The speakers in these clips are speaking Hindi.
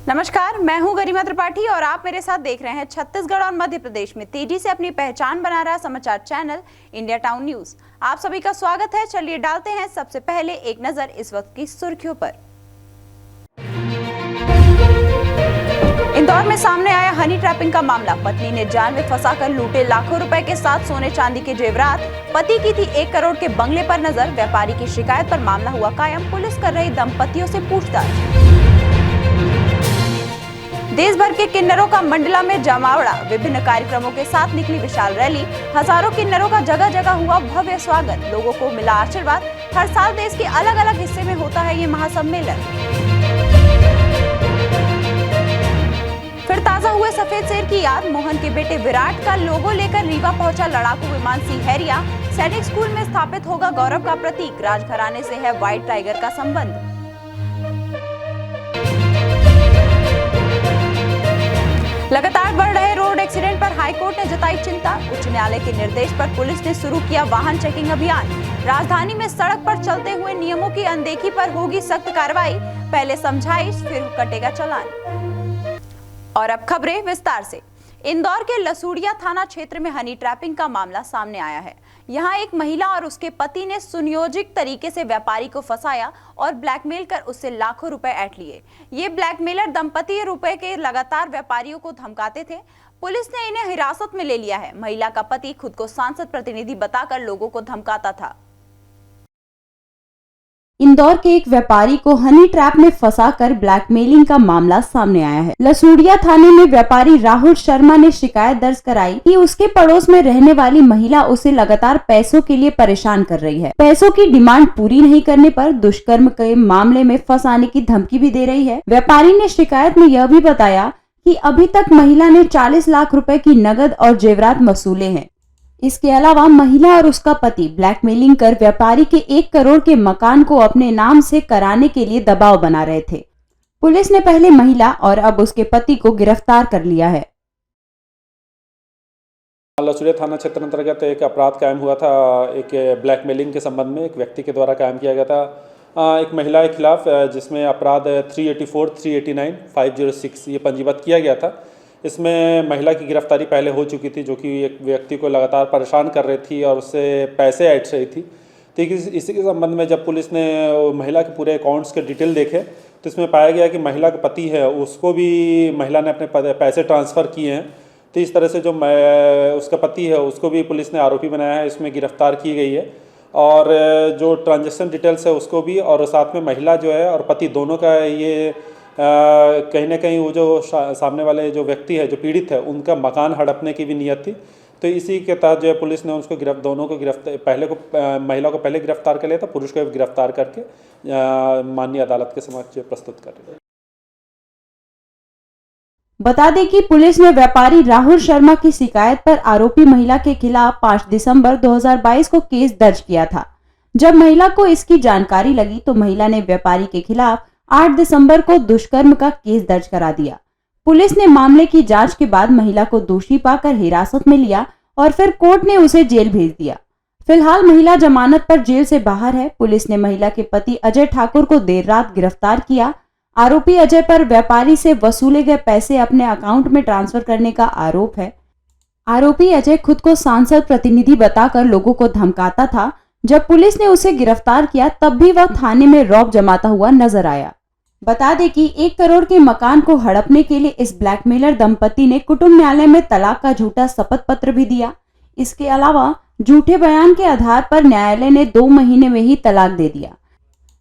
नमस्कार, मैं हूं गरिमा त्रिपाठी और आप मेरे साथ देख रहे हैं छत्तीसगढ़ और मध्य प्रदेश में तेजी से अपनी पहचान बना रहा समाचार चैनल इंडिया टाउन न्यूज। आप सभी का स्वागत है। चलिए डालते हैं सबसे पहले एक नजर इस वक्त की सुर्खियों पर। इंदौर में सामने आया हनी ट्रैपिंग का मामला। पत्नी ने जाल में फंसाकर लूटे लाखों रुपए के साथ सोने चांदी के जेवरात। पति की थी 1 करोड़ के बंगले पर नजर। व्यापारी की शिकायत पर मामला हुआ कायम। पुलिस कर रही दंपतियों से पूछताछ। देश भर के किन्नरों का मंडला में जमावड़ा। विभिन्न कार्यक्रमों के साथ निकली विशाल रैली। हजारों किन्नरों का जगह जगह हुआ भव्य स्वागत। लोगों को मिला आशीर्वाद। हर साल देश के अलग अलग हिस्से में होता है ये महासम्मेलन। फिर ताजा हुए सफेद शेर की याद। मोहन के बेटे विराट का लोगो लेकर रीवा पहुंचा लड़ाकू विमान सी हैरिया। सैनिक स्कूल में स्थापित होगा गौरव का प्रतीक। राजघराने से है व्हाइट टाइगर का संबंध। लगातार बढ़ रहे रोड एक्सीडेंट पर हाईकोर्ट ने जताई चिंता। उच्च न्यायालय के निर्देश पर पुलिस ने शुरू किया वाहन चेकिंग अभियान। राजधानी में सड़क पर चलते हुए नियमों की अनदेखी पर होगी सख्त कार्रवाई। पहले समझाइश फिर कटेगा चालान। और अब खबरें विस्तार से। इंदौर के लसूड़िया थाना क्षेत्र में हनी ट्रैपिंग का मामला सामने आया है। यहाँ एक महिला और उसके पति ने सुनियोजित तरीके से व्यापारी को फंसाया और ब्लैकमेल कर उससे लाखों रुपए ऐंठ लिए। ये ब्लैकमेलर दंपति रुपए के लगातार व्यापारियों को धमकाते थे। पुलिस ने इन्हें हिरासत में ले लिया है। महिला का पति खुद को सांसद प्रतिनिधि बताकर लोगों को धमकाता था। इंदौर के एक व्यापारी को हनी ट्रैप में फंसाकर ब्लैकमेलिंग का मामला सामने आया है। लसूड़िया थाने में व्यापारी राहुल शर्मा ने शिकायत दर्ज कराई कि उसके पड़ोस में रहने वाली महिला उसे लगातार पैसों के लिए परेशान कर रही है। पैसों की डिमांड पूरी नहीं करने पर दुष्कर्म के मामले में फंसाने की धमकी भी दे रही है। व्यापारी ने शिकायत में यह भी बताया कि अभी तक महिला ने 40 लाख रुपए की नकद और जेवरात वसूले हैं। इसके अलावा महिला और उसका पति ब्लैकमेलिंग कर व्यापारी के 1 करोड़ के मकान को अपने नाम से कराने के लिए दबाव बना रहे थे। पुलिस ने पहले महिला और अब उसके पति को गिरफ्तार कर लिया है। लसूड़िया थाना क्षेत्र अंतर्गत एक अपराध कायम हुआ था। एक ब्लैकमेलिंग के संबंध में एक व्यक्ति के द्वारा कायम किया गया था एक महिला के खिलाफ, जिसमें अपराध 384, 389, 506 ये पंजीबद्ध किया गया था। इसमें महिला की गिरफ्तारी पहले हो चुकी थी, जो कि एक व्यक्ति को लगातार परेशान कर रही थी और उससे पैसे ऐंठ रही थी। तो इसी के संबंध में जब पुलिस ने महिला के पूरे अकाउंट्स के डिटेल देखे तो इसमें पाया गया कि महिला का पति है, उसको भी महिला ने अपने पैसे ट्रांसफ़र किए हैं। तो इस तरह से जो उसका पति है उसको भी पुलिस ने आरोपी बनाया है, इसमें गिरफ्तार की गई है। और जो ट्रांजेक्शन डिटेल्स है उसको भी, और साथ में महिला जो है और पति दोनों का ये कहीं ना कहीं वो जो सामने वाले जो व्यक्ति है, जो पीड़ित है, उनका मकान हड़पने की भी नियत थी। तो इसी के तहत जो है पुलिस ने उसको दोनों को महिला को पहले गिरफ्तार कर लिया था, पुरुष को गिरफ्तार करके माननीय अदालत के समक्ष प्रस्तुत कर रही है। बता दें कि पुलिस ने व्यापारी राहुल शर्मा की शिकायत पर आरोपी महिला के खिलाफ 5 दिसंबर 2022 को केस दर्ज किया था। जब महिला को इसकी जानकारी लगी तो महिला ने व्यापारी के खिलाफ 8 दिसंबर को दुष्कर्म का केस दर्ज करा दिया। पुलिस ने मामले की जांच के बाद महिला को दोषी पाकर हिरासत में लिया और फिर कोर्ट ने उसे जेल भेज दिया। फिलहाल महिला जमानत पर जेल से बाहर है। पुलिस ने महिला के पति अजय ठाकुर को देर रात गिरफ्तार किया। आरोपी अजय पर व्यापारी से वसूले गए पैसे अपने अकाउंट में ट्रांसफर करने का आरोप है। आरोपी अजय खुद को सांसद प्रतिनिधि बताकर लोगों को धमकाता था। जब पुलिस ने उसे गिरफ्तार किया तब भी वह थाने में रौब जमाता हुआ नजर आया। बता दें कि 1 करोड़ के मकान को हड़पने के लिए इस ब्लैकमेलर दंपति ने कुटुंब न्यायालय में तलाक का झूठा शपथ पत्र भी दिया। इसके अलावा झूठे बयान के आधार पर न्यायालय ने 2 महीने में ही तलाक दे दिया।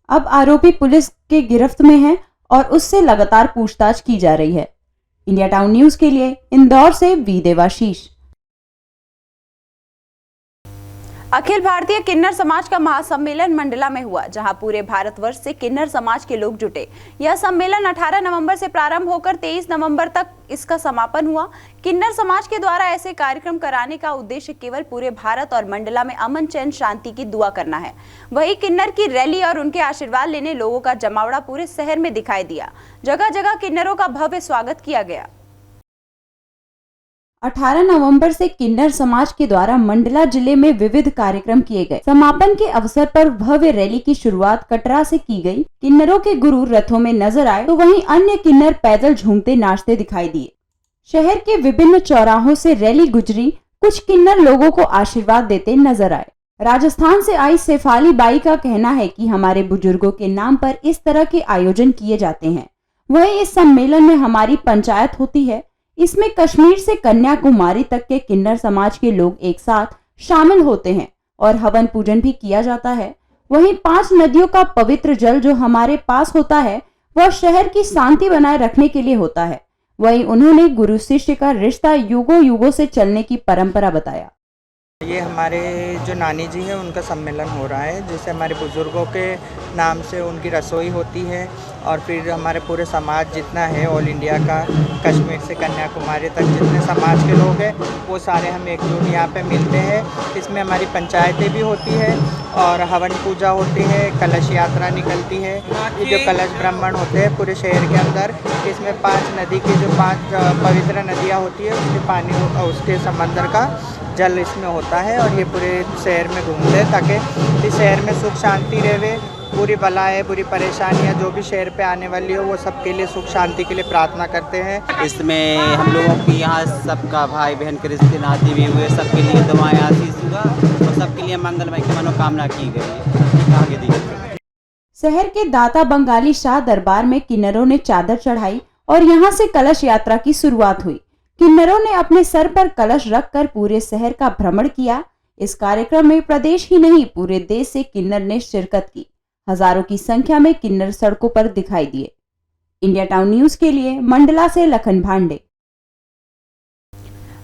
अब आरोपी पुलिस के गिरफ्त में है और उससे लगातार पूछताछ की जा रही है। इंडिया टाउन न्यूज के लिए इंदौर से वी देवाशीष। अखिल भारतीय किन्नर समाज का महासम्मेलन मंडला में हुआ, जहां पूरे भारतवर्ष से किन्नर समाज के लोग जुटे। यह सम्मेलन 18 नवंबर से प्रारंभ होकर 23 नवंबर तक इसका समापन हुआ। किन्नर समाज के द्वारा ऐसे कार्यक्रम कराने का उद्देश्य केवल पूरे भारत और मंडला में अमन, चैन, शांति की दुआ करना है। वही किन्नर की रैली और उनके आशीर्वाद लेने लोगों का जमावड़ा पूरे शहर में दिखाई दिया। जगह जगह किन्नरों का भव्य स्वागत किया गया। 18 नवंबर से किन्नर समाज के द्वारा मंडला जिले में विविध कार्यक्रम किए गए। समापन के अवसर पर भव्य रैली की शुरुआत कटरा से की गई। किन्नरों के गुरु रथों में नजर आए तो वहीं अन्य किन्नर पैदल झूमते नाचते दिखाई दिए। शहर के विभिन्न चौराहों से रैली गुजरी। कुछ किन्नर लोगों को आशीर्वाद देते नजर आए। राजस्थान से आई शेफाली बाई का कहना है कि हमारे बुजुर्गों के नाम पर इस तरह के आयोजन किए जाते हैं। वहीं इस सम्मेलन में हमारी पंचायत होती है। इसमें कश्मीर से कन्याकुमारी तक के किन्नर समाज के लोग एक साथ शामिल होते हैं और हवन पूजन भी किया जाता है। वहीं 5 नदियों का पवित्र जल जो हमारे पास होता है वह शहर की शांति बनाए रखने के लिए होता है। वहीं उन्होंने गुरु शिष्य का रिश्ता युगों युगों से चलने की परंपरा बताया। ये हमारे जो नानी जी है उनका सम्मेलन हो रहा है, जिससे हमारे बुज़ुर्गों के नाम से उनकी रसोई होती है और फिर हमारे पूरे समाज जितना है ऑल इंडिया का, कश्मीर से कन्याकुमारी तक जितने समाज के लोग हैं वो सारे हम एकजुट यहाँ पे मिलते हैं। इसमें हमारी पंचायतें भी होती है और हवन पूजा होती है, कलश यात्रा निकलती है। ये जो कलश ब्राह्मण होते हैं पूरे शहर के अंदर, इसमें 5 नदी की जो 5 पवित्र नदियाँ होती है उसके पानी उसके समंदर का जल इसमें होता है और ये पूरे शहर में घूमते हैं ताकि इस शहर में सुख शांति रहे। पूरी बलाएं बुरी परेशानियां जो भी शहर पे आने वाली हो वो सबके लिए सुख शांति के लिए प्रार्थना करते हैं। इसमें हम लोगों की यहाँ सबका भाई बहन के रिश्ते नाते भी हुए, सबके लिए दुआएं आशीष हुआ और सबके लिए मंगलमय की मनोकामना की गई। आगे दी शहर के दाता बंगाली शाह दरबार में किन्नरों ने चादर चढ़ाई और यहाँ से कलश यात्रा की शुरुआत हुई। किन्नरों ने अपने सर पर कलश रखकर पूरे शहर का भ्रमण किया। इस कार्यक्रम में प्रदेश ही नहीं पूरे देश से किन्नर ने शिरकत की। हजारों की संख्या में किन्नर सड़कों पर दिखाई दिए। इंडिया टाउन न्यूज के लिए मंडला से लखन भांडे।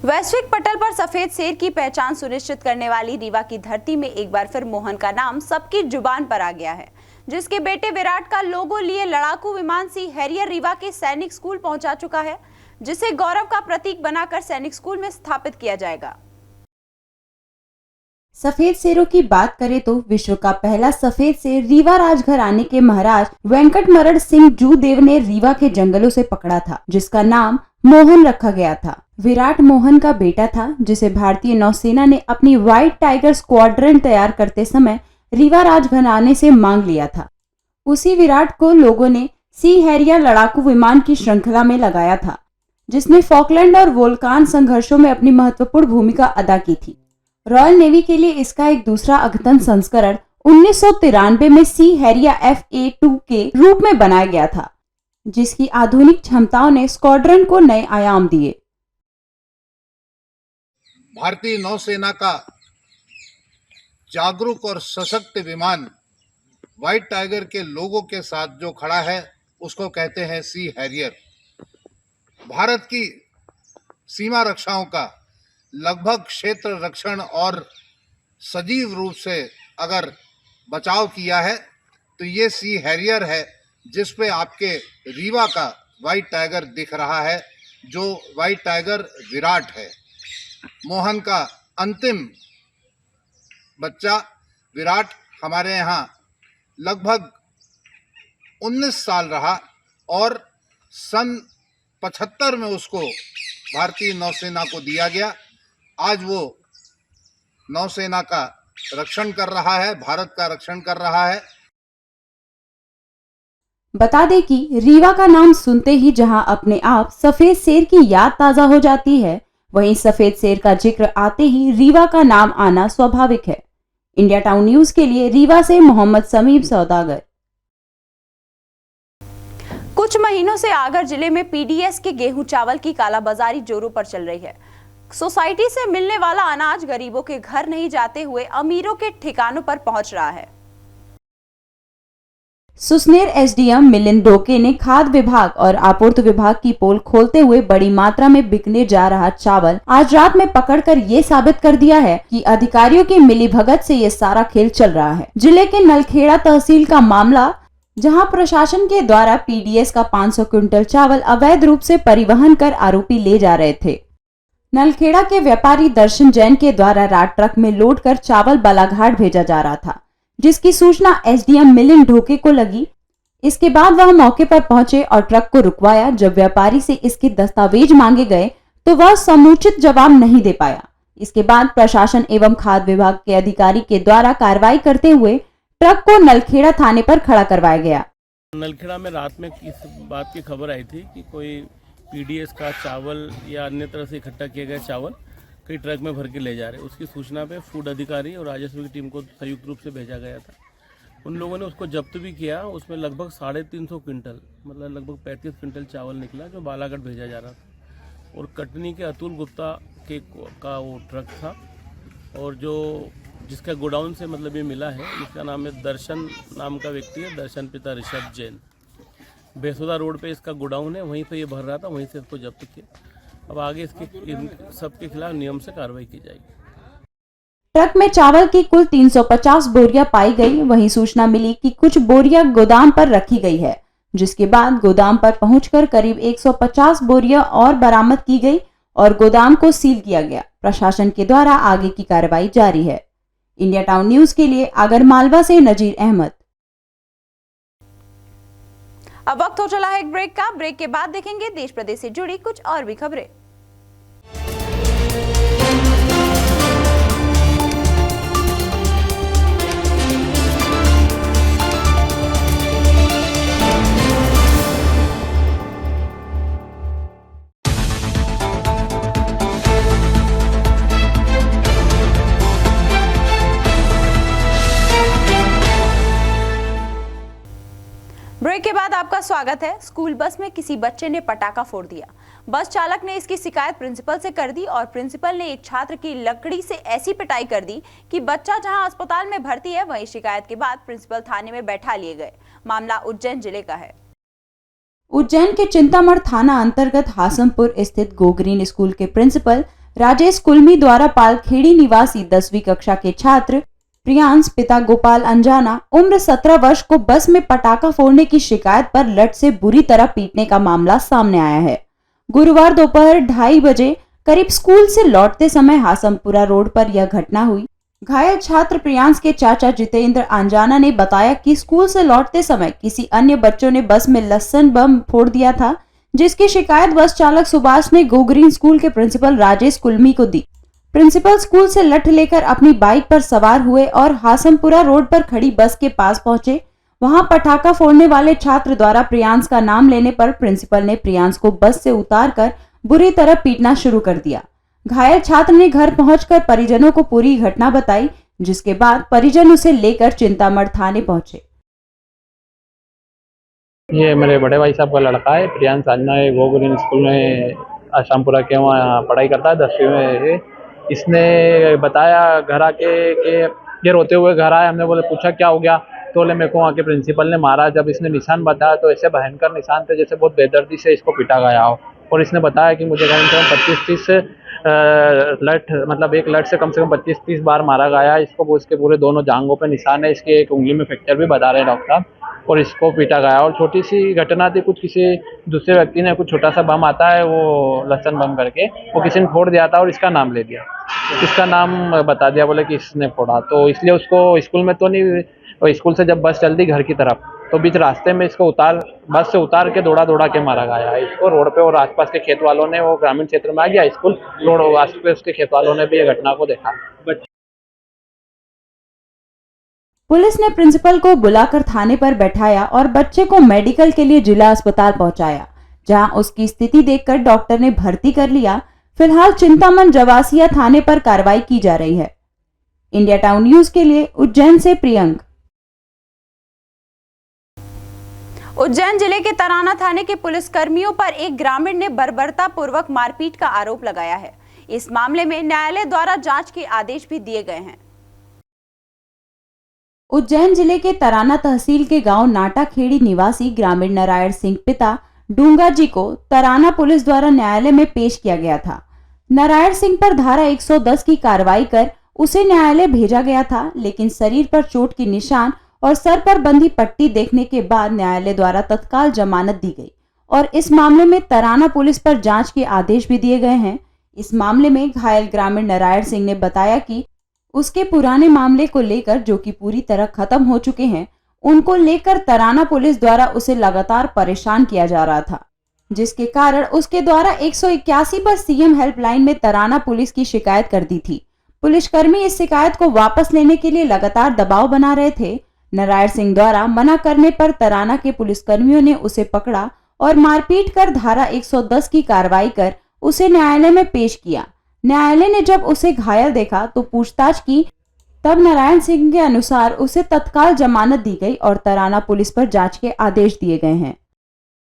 वैश्विक पटल पर सफेद शेर की पहचान सुनिश्चित करने वाली रीवा की धरती में एक बार फिर मोहन का नाम सबकी जुबान पर आ गया है, जिसके बेटे विराट का लोगो लिए लड़ाकू विमान सी हैरियर रीवा के सैनिक स्कूल पहुंचा चुका है, जिसे गौरव का प्रतीक बनाकर सैनिक स्कूल में स्थापित किया जाएगा। सफेद शेरों की बात करें तो विश्व का पहला सफेद शेर रीवा राजघराने के महाराज वेंकटमरड़ सिंह जूदेव ने रीवा के जंगलों से पकड़ा था, जिसका नाम मोहन रखा गया था। विराट मोहन का बेटा था, जिसे भारतीय नौसेना ने अपनी व्हाइट टाइगर स्क्वाड्रन तैयार करते समय रीवा राजघराने से मांग लिया था। उसी विराट को लोगों ने सी हैरियर लड़ाकू विमान की श्रृंखला में लगाया था, जिसने फॉकलैंड और वोल्कान संघर्षों में अपनी महत्वपूर्ण भूमिका अदा की थी। रॉयल नेवी के लिए इसका एक दूसरा अद्यतन संस्करण 1993 में सी हैरियर FA-2 के रूप में बनाया गया था, जिसकी आधुनिक क्षमताओं ने स्क्वाड्रन को नए आयाम दिए। भारतीय नौसेना का जागरूक और सशक्त विमान व्हाइट टाइगर के लोगों के साथ जो खड़ा है उसको कहते हैं सी हैरियर। भारत की सीमा रक्षाओं का लगभग क्षेत्र रक्षण और सजीव रूप से अगर बचाव किया है तो ये सी हैरियर है, जिस पे आपके रीवा का व्हाइट टाइगर दिख रहा है, जो व्हाइट टाइगर विराट है। मोहन का अंतिम बच्चा विराट हमारे यहाँ लगभग 19 साल रहा और सन 75 में उसको भारतीय नौसेना को दिया गया। आज वो नौसेना का रक्षण कर रहा है, भारत का रक्षण कर रहा है। बता दें कि रीवा का नाम सुनते ही जहां अपने आप सफेद शेर की याद ताजा हो जाती है, वहीं सफेद शेर का जिक्र आते ही रीवा का नाम आना स्वाभाविक है। इंडिया टाउन न्यूज के लिए रीवा से मोहम्मद समीम सौदागर। कुछ महीनों से आगर जिले में पीडीएस के गेहूं चावल की कालाबाजारी जोरों पर चल रही है। सोसाइटी से मिलने वाला अनाज गरीबों के घर नहीं जाते हुए अमीरों के ठिकानों पर पहुंच रहा है। सुसनेर एसडीएम मिलिंद ढोके ने खाद्य विभाग और आपूर्ति विभाग की पोल खोलते हुए बड़ी मात्रा में बिकने जा रहा चावल आज रात में पकड़कर ये साबित कर दिया है कि अधिकारियों की मिलीभगत से ये सारा खेल चल रहा है। जिले के नलखेड़ा तहसील का मामला, जहां प्रशासन के द्वारा पीडीएस का 500 क्विंटल चावल अवैध रूप से परिवहन कर आरोपी ले जा रहे थे। नलखेड़ा के व्यापारी दर्शन जैन के द्वारा रात ट्रक में लोड कर चावल बालाघाट भेजा जा रहा था, जिसकी सूचना एसडीएम मिलिंद ढोके को लगी। इसके बाद वह मौके पर पहुंचे और ट्रक को रुकवाया। जब व्यापारी से इसके दस्तावेज मांगे गए तो वह समुचित जवाब नहीं दे पाया। इसके बाद प्रशासन एवं खाद्य विभाग के अधिकारी के द्वारा कार्रवाई करते हुए ट्रक को नलखेड़ा थाने पर खड़ा करवाया गया। नलखेड़ा में रात में इस बात की खबर आई थी कि कोई पीडीएस का चावल या अन्य तरह से इकट्ठा किए गए चावल कई ट्रक में भर के ले जा रहे। उसकी सूचना पे फूड अधिकारी और राजस्व की टीम को संयुक्त रूप से भेजा गया था। उन लोगों ने उसको जब्त भी किया। उसमें लगभग 350 क्विंटल मतलब लगभग 35 क्विंटल चावल निकला जो बालाघाट भेजा जा रहा था। और कटनी के अतुल गुप्ता का वो ट्रक था और जो जिसका गोडाउन से मतलब ये मिला है, इसका नाम है दर्शन नाम का व्यक्ति है, दर्शन पिता ऋषभ जैन। बेसोदा रोड पे इसका गोडाउन है, वहीं पे ये भर रहा था, वहीं से इसको जब्त किया। अब आगे इसके सबके खिलाफ नियम से कार्रवाई की जाएगी। ट्रक में चावल की कुल 350 बोरियां पाई गई। वहीं सूचना मिली कि कुछ बोरियां गोदाम पर रखी गई है, जिसके बाद गोदाम पर पहुंचकर करीब 150 बोरियां और बरामद की गई और गोदाम को सील किया गया। प्रशासन के द्वारा आगे की कार्रवाई जारी है। इंडिया टाउन न्यूज के लिए आगरमालवा से नजीर अहमद। अब वक्त हो चला है एक ब्रेक का। ब्रेक के बाद देखेंगे देश प्रदेश से जुड़ी कुछ और भी खबरें। ब्रेक के बाद आपका स्वागत है। स्कूल बस में किसी बच्चे ने पटाखा फोड़ दिया। बस चालक ने इसकी शिकायत प्रिंसिपल से कर दी और प्रिंसिपल ने एक छात्र की लकड़ी से ऐसी पिटाई कर दी कि बच्चा जहां अस्पताल में भर्ती है, वहीं शिकायत के बाद प्रिंसिपल थाने में बैठा लिए गए। मामला उज्जैन जिले का है। उज्जैन के चिंतामढ़ थाना अंतर्गत हासमपुर स्थित गो ग्रीन स्कूल के प्रिंसिपल राजेश कुलमी द्वारा पालखेड़ी निवासी 10वीं कक्षा के छात्र प्रियांश पिता गोपाल अंजाना उम्र 17 वर्ष को बस में पटाखा फोड़ने की शिकायत पर लठ से बुरी तरह पीटने का मामला सामने आया है। गुरुवार दोपहर 2:30 बजे करीब स्कूल से लौटते समय हासमपुरा रोड पर यह घटना हुई। घायल छात्र प्रियांश के चाचा जितेंद्र अंजाना ने बताया कि स्कूल से लौटते समय किसी अन्य बच्चों ने बस में लहसुन बम फोड़ दिया था, जिसकी शिकायत बस चालक सुभाष ने गो ग्रीन स्कूल के प्रिंसिपल राजेश कुलमी को दी। प्रिंसिपल स्कूल से लठ लेकर अपनी बाइक पर सवार हुए और हासमपुरा रोड पर खड़ी बस के पास पहुंचे। वहां पटाखा फोड़ने वाले छात्र द्वारा प्रियांश का नाम लेने पर प्रिंसिपल ने प्रियांश को बस से उतारकर बुरी तरह पीटना शुरू कर दिया। घायल छात्र ने घर पहुंचकर परिजनों को पूरी घटना बताई, जिसके बाद परिजन उसे लेकर चिंतामढ़ थाने पहुंचे। ये मेरे बड़े भाई साहब का लड़का है, Priyansh Anjana, go green school में आशामपुरा के वहाँ पढ़ाई करता है, 10वीं में। इसने बताया घर आके कि ये रोते हुए घर आया। हमने बोले पूछा क्या हो गया, तो बोले मेरे को वहाँ के प्रिंसिपल ने मारा। जब इसने निशान बताया तो ऐसे भयंकर निशान थे जैसे बहुत बेदर्दी से इसको पीटा गया हो। और इसने बताया कि मुझे कम से कम 25-30 लठ मतलब एक लठ से कम 25-30 बार मारा गया। इसको इसके पूरे दोनों जांघों पे निशान है, इसके एक उंगली में फ्रैक्चर भी बता रहे हैं डॉक्टर। और इसको पीटा गया। और छोटी सी घटना थी, कुछ किसी दूसरे व्यक्ति ने कुछ छोटा सा बम आता है वो लहसुन बम करके वो किसी ने फोड़ दिया था और इसका नाम ले दिया, इसका नाम बता दिया, बोले कि इसने फोड़ा। तो इसलिए उसको स्कूल में तो नहीं, और स्कूल से जब बस चलती घर की तरफ तो बीच रास्ते में इसको बस से उतार के दौड़ा के मारा गया है इसको रोड पे। और आसपास के खेत वालों ने, वो ग्रामीण क्षेत्र में आ गया स्कूल रोड, आसपास के खेत वालों ने भी ये घटना को देखा। पुलिस ने प्रिंसिपल को बुलाकर थाने पर बैठाया और बच्चे को मेडिकल के लिए जिला अस्पताल पहुंचाया, जहां उसकी स्थिति देखकर डॉक्टर ने भर्ती कर लिया। फिलहाल चिंतामन जवासिया थाने पर कार्रवाई की जा रही है। इंडिया टाउन न्यूज के लिए उज्जैन से प्रियंक। उज्जैन जिले के तराना थाने के पुलिस कर्मियों पर एक ग्रामीण ने बर्बरता पूर्वक मारपीट का आरोप लगाया है। इस मामले में न्यायालय द्वारा जांच के आदेश भी दिए गए हैं। उज्जैन जिले के तराना तहसील के गांव नाटाखेड़ी निवासी ग्रामीण नारायण सिंह पिता डूंगा जी को तराना पुलिस द्वारा न्यायालय में पेश किया गया था। नारायण सिंह पर धारा 110 की कार्रवाई कर उसे न्यायालय भेजा गया था, लेकिन शरीर पर चोट की निशान और सर पर बंधी पट्टी देखने के बाद न्यायालय द्वारा तत्काल जमानत दी गई और इस मामले में तराना पुलिस पर जांच के आदेश भी दिए गए हैं। इस मामले में घायल ग्रामीण नारायण सिंह ने बताया कि उसके पुराने मामले को लेकर, जो कि पूरी तरह खत्म हो चुके हैं, उनको लेकर तराना पुलिस द्वारा उसे लगातार परेशान किया जा रहा था। जिसके कारण उसके द्वारा 181 पर सीएम हेल्पलाइन में तराना पुलिस की शिकायत कर दी थी। पुलिसकर्मी इस शिकायत को वापस लेने के लिए लगातार दबाव बना रहे थे। नारायण सिंह द्वारा मना करने पर तराना के पुलिसकर्मियों ने उसे पकड़ा और मारपीट कर धारा 110 की कार्रवाई कर उसे न्यायालय में पेश किया। न्यायालय ने जब उसे घायल देखा तो पूछताछ की, तब नारायण सिंह के अनुसार उसे तत्काल जमानत दी गई और तराना पुलिस पर जांच के आदेश दिए गए हैं।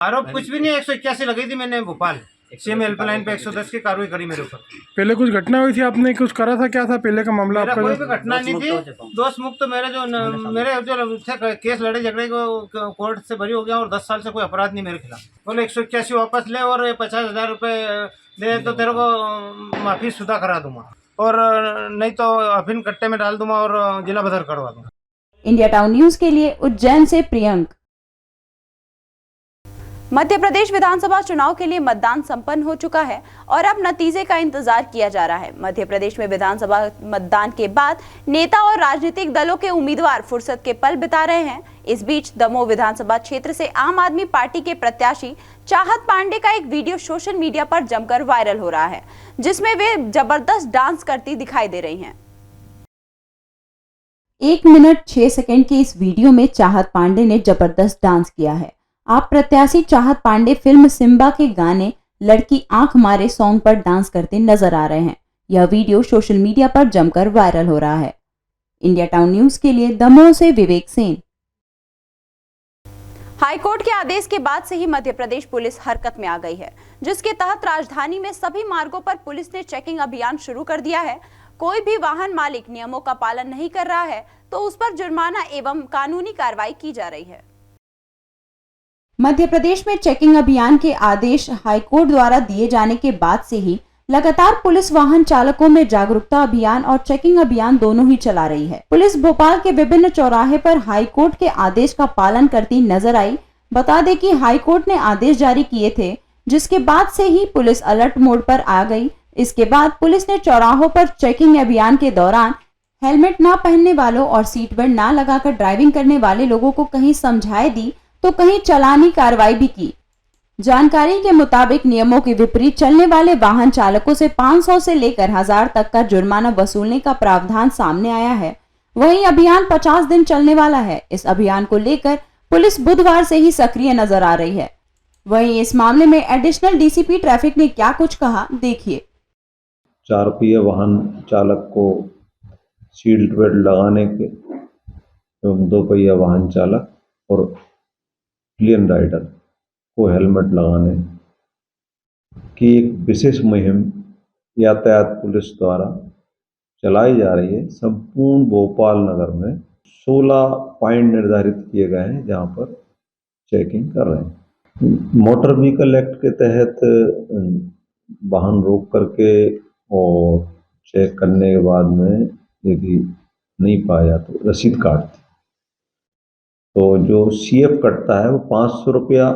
आरोप कुछ भी नहीं, 181 लगी थी मैंने भोपाल सीएम हेल्पलाइन पे 110 की कार्रवाई करी मेरे ऊपर। पहले कुछ घटना हुई थी, आपने कुछ करा था, क्या था पहले का मामला आपका? कोई भी घटना नहीं थी, दोष मुक्त। मेरे जो केस लड़े झगड़े को कोर्ट से बरी हो गया और 10 साल से कोई अपराध नहीं मेरे खिलाफ। बोले 181 वापस ले और 50,000 रुपये दे तो तेरे को माफी शुदा करा दूंगा और नहीं तो अफीम कट्टे में डाल दूंगा और जिला बदर करवा दूंगा। इंडिया टाउन न्यूज के लिए उज्जैन से प्रियंक। मध्य प्रदेश विधानसभा चुनाव के लिए मतदान संपन्न हो चुका है और अब नतीजे का इंतजार किया जा रहा है। मध्य प्रदेश में विधानसभा मतदान के बाद नेता और राजनीतिक दलों के उम्मीदवार फुर्सत के पल बिता रहे हैं। इस बीच दमोह विधानसभा क्षेत्र से आम आदमी पार्टी के प्रत्याशी चाहत पांडे का एक वीडियो सोशल मीडिया पर जमकर वायरल हो रहा है, जिसमें वे जबरदस्त डांस करती दिखाई दे रही हैं। 1 मिनट 6 सेकंड के इस वीडियो में चाहत पांडे ने जबरदस्त डांस किया है। आप प्रत्याशी चाहत पांडे फिल्म सिम्बा के गाने लड़की आंख मारे सॉन्ग पर डांस करते नजर आ रहे हैं। यह वीडियो सोशल मीडिया पर जमकर वायरल हो रहा है। इंडिया टाउन न्यूज के लिए दमोह से विवेक सेन। हाईकोर्ट के आदेश के बाद से ही मध्य प्रदेश पुलिस हरकत में आ गई है, जिसके तहत राजधानी में सभी मार्गों पर पुलिस ने चेकिंग अभियान शुरू कर दिया है। कोई भी वाहन मालिक नियमों का पालन नहीं कर रहा है तो उस पर जुर्माना एवं कानूनी कार्रवाई की जा रही है। मध्य प्रदेश में चेकिंग अभियान के आदेश हाईकोर्ट द्वारा दिए जाने के बाद से ही लगातार पुलिस वाहन चालकों में जागरूकता अभियान और चेकिंग अभियान दोनों ही चला रही है। पुलिस भोपाल के विभिन्न चौराहे पर हाईकोर्ट के आदेश का पालन करती नजर आई। बता दें कि हाईकोर्ट ने आदेश जारी किए थे, जिसके बाद से ही पुलिस अलर्ट मोड पर आ गई। इसके बाद पुलिस ने चौराहों पर चेकिंग अभियान के दौरान हेलमेट न पहनने वालों और सीट बेल्ट न लगाकर ड्राइविंग करने वाले लोगों को कहीं समझाई दी तो कहीं चालानी कार्रवाई भी की। जानकारी के मुताबिक नियमों के विपरीत चलने वाले वाहन चालकों से 500 से लेकर 1000 तक का जुर्माना वसूलने का प्रावधान सामने आया है। वहीं अभियान 50 दिन चलने वाला है। इस अभियान को लेकर पुलिस बुधवार से ही सक्रिय नजर आ रही है। वहीं इस मामले में एडिशनल डीसीपी ट्रैफिक ने क्या कुछ कहा, देखिए। 4 पहिया वाहन चालक को सीट बेल्ट लगाने के एवं 2 पहिया वाहन चालक और प्लेन राइडर को हेलमेट लगाने की एक विशेष मुहिम यातायात पुलिस द्वारा चलाई जा रही है। संपूर्ण भोपाल नगर में 16 पॉइंट निर्धारित किए गए हैं जहां पर चेकिंग कर रहे हैं। मोटर व्हीकल एक्ट के तहत वाहन रोक करके और चेक करने के बाद में यदि नहीं पाया तो रसीद काटती। तो जो सीएफ कटता है वो 500 रुपया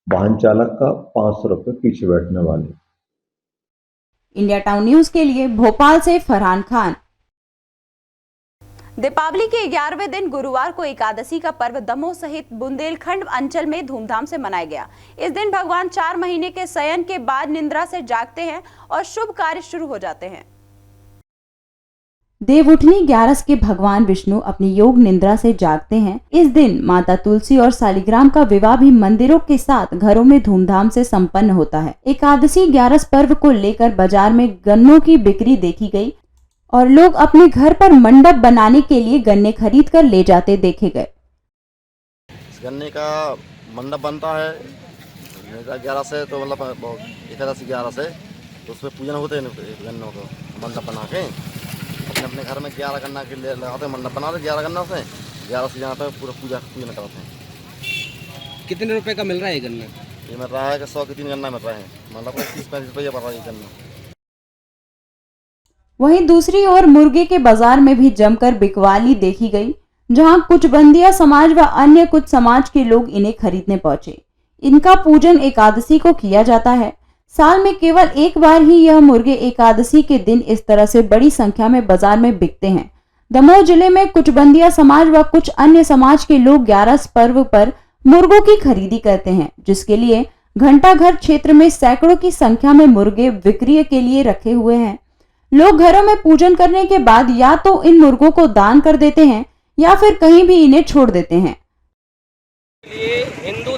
वाहन चालक का, 500 रुपये पीछे बैठने वाले। इंडिया टाउन न्यूज के लिए भोपाल से फरहान खान। दीपावली के 11वें दिन गुरुवार को एकादशी का पर्व दमोह सहित बुंदेलखंड अंचल में धूमधाम से मनाया गया। इस दिन भगवान 4 महीने के शयन के बाद निद्रा से जागते हैं और शुभ कार्य शुरू हो जाते हैं। देवउठनी 11 के भगवान विष्णु अपनी योग निद्रा से जागते हैं। इस दिन माता तुलसी और शालिग्राम का विवाह भी मंदिरों के साथ घरों में धूमधाम से संपन्न होता है। एकादशी 11 पर्व को लेकर बाजार में गन्नों की बिक्री देखी गई और लोग अपने घर पर मंडप बनाने के लिए गन्ने खरीद कर ले जाते देखे गए। गन्ने का मंडप बनता है 11 से, तो मतलब एकादशी 11 से तो उसमें पूजन होते हैं। गन्नों को मंडप बना के अपने घर में 11 गन्ना के लिए लगाते हैं, मंडप बनाते 11 गन्ना से 11 से यहाँ पे पूरा पूजन करते हैं। कितने रुपए का मिल रहा है ये गन्ना? ये मिल रहा है कि 100 के 3 गन्ना मिल रहा है, मतलब 30-35 रुपये पड़ रहा है गन्ना। वहीं दूसरी ओर मुर्गे के बाजार में भी जमकर बिकवाली देखी गई, जहां कुछ बंदिया समाज व अन्य कुछ समाज के लोग इन्हें खरीदने पहुंचे। इनका पूजन एकादशी को किया जाता है। साल में केवल एक बार ही यह मुर्गे एकादशी के दिन इस तरह से बड़ी संख्या में बाजार में बिकते हैं। दमोह जिले में कुछ बंदिया समाज व कुछ अन्य समाज के लोग 11 पर्व पर मुर्गों की खरीदी करते हैं, जिसके लिए घंटाघर क्षेत्र में सैकड़ों की संख्या में मुर्गे बिक्री के लिए रखे हुए हैं। लोग घरों में पूजन करने के बाद या तो इन मुर्गों को दान कर देते हैं या फिर कहीं भी इन्हें छोड़ देते हैं। हिंदू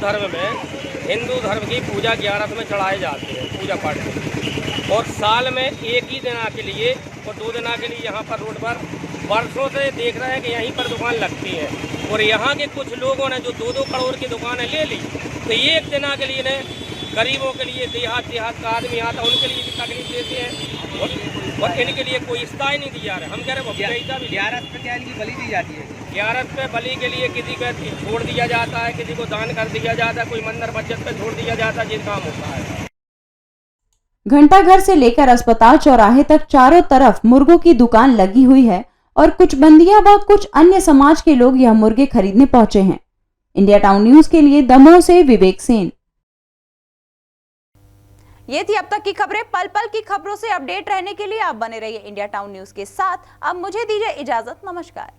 धर्म की पूजा 11 में चढ़ाए जाते हैं, पूजा पाठ में, और साल में एक ही दिन के लिए और 2 दिन के लिए यहाँ पर रोड पर वर्षों से देख रहे हैं कि यहीं पर दुकान लगती है। और यहाँ के कुछ लोगों ने जो 2-2 करोड़ की दुकानें ले ली, तो एक दिन के लिए ने गरीबों के लिए देहात का आदमी आता उनके लिए भी तकलीफ देते हैं और इनके लिए कोई स्थाई नहीं दी जा रहा है। हम कह रहे हैं 11 पे क्या इनकी बलि दी जाती है? 11 पे बलि के लिए किसी को छोड़ दिया जाता है, किसी को दान कर दिया जाता है, कोई मंदिर बचत पे छोड़ दिया जाता है, जिन काम होता है। घंटाघर से लेकर अस्पताल चौराहे तक चारों तरफ मुर्गों की दुकान लगी हुई है और कुछ बंदियां व कुछ अन्य समाज के लोग यह मुर्गे खरीदने पहुंचे हैं। इंडिया टाउन न्यूज के लिए दमोह से विवेक सेन। ये थी अब तक की खबरें। पल पल की खबरों से अपडेट रहने के लिए आप बने रहिए इंडिया टाउन न्यूज के साथ। अब मुझे दीजिए इजाजत। नमस्कार।